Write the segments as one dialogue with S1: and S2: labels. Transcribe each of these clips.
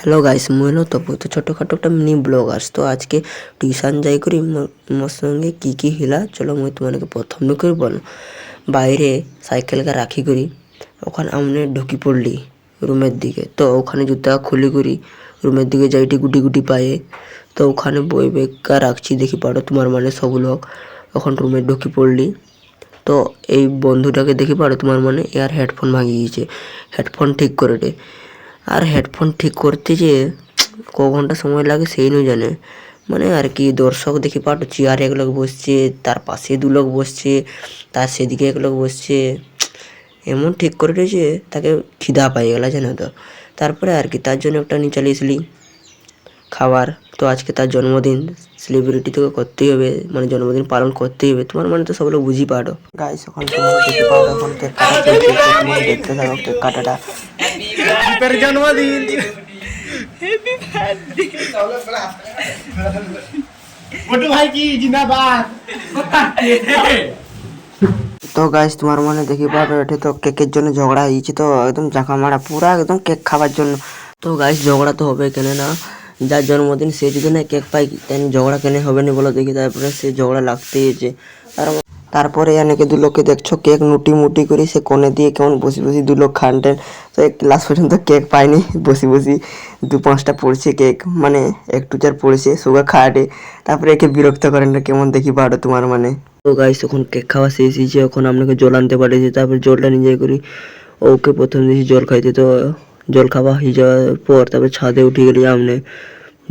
S1: Hello guys, মুই হলো তপু। তো ছোটখাটো একটা মিনি ব্লগার্স। তো আজকে টিউশন যাই করি মোর সঙ্গে কি হিলা চলো মুই তোমাকে প্রথম করে বল। বাইরে সাইকেলকে রাখি করি ওখানে আমনে ঢুকি পড়লি রুমের দিকে। তো ওখানে জুতা খুলি করি রুমের দিকে যাইটি গুটি গুটি পায়ে। তো ওখানে বই বেকা রাখছি দেখি পারো তোমার মানে সব লোক ওখানে রুমে ঢুকি পড়লি। তো এই বন্ধুটাকে দেখি পারো তোমার মানে এর হেডফোন ভাঙিয়ে গিয়েছে, হেডফোন ঠিক করে দে। আর হেডফোন ঠিক করতে যে ক ঘন্টা সময় লাগে সেই নয় জানে। মানে আর কি দর্শক দেখি পাটো চেয়ারে এক লোক বসছে, তার পাশে দু লোক বসছে, তার সেদিকে এক লোক বসছে। এমন ঠিক করে দিয়েছে তাকে খিদা পাই গেল জানো তো। তারপরে আর কি তার জন্য একটা নিয়ে চালিয়েছিলি খাবার। তো আজকে তার জন্মদিন, সেলিব্রিটি তোকে করতেই হবে, মানে জন্মদিন পালন করতেই হবে। তোমার মানে তো সব লোক বুঝি পারো গাইস। এখন তোমরা দেখতে পাও এখন কেক কাটা চলছে, তো তোমরা দেখতে থাকো কেক কাটাটা।
S2: জন্মদিন মোটু ভাই কি জিন্দাবাদ।
S1: তো গাইস তোমার মনে দেখি পারো এটি তো কেকের জন্য ঝগড়া হয়েছে, তো একদম জাকা মারা পুরা একদম কেক খাবার জন্য। তো গাইস ঝগড়া তো হবে কেন না, যার জন্মদিন সে যদি না কেক পাই তেন ঝগড়া কেন হবে না বলো দেখি। তারপরে সে ঝগড়া লাগতেই আছে। তারপরে এনেকে দু লোককে দেখছো কেক নুটি মুটি করে সে কোণে দিয়ে কেমন বসি বসি দু লোক খানটেন। তো লাস্ট পর্যন্ত কেক পায়নি, বসি বসি দু পাঁচটা পড়ছে কেক, মানে একটু চার পড়ছে সুগা খাটে। তারপরে একে বিরক্ত করেন না কেমন দেখি পারো তোমার মানে। তো গাইস তখন কেক খাওয়া শেষ হয়েছে, এখন আপনাকে জল আনতে পাঠিয়েছি। তারপর জলটা নিজে করি ওকে প্রথম দিয়েছি জল খাইতে। তো জল খাওয়া হয়ে যাওয়ার পর তারপরে ছাদে উঠে গেলি আমনে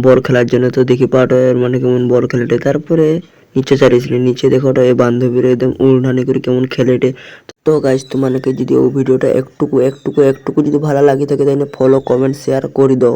S1: বল খেলার জন্য। তো দেখি পাটো এর মানে কেমন বল খেলেটে। তারপরে নিচে চালিয়েছিলি, নিচে দেখো ওটা এই বান্ধবীরা একদম উড়ানি করে কেমন খেলেটে। তো গাইস তোমাকে যদি ও ভিডিওটা একটুকু যদি ভালো লাগে থাকে তাহলে ফলো কমেন্ট শেয়ার করে দাও।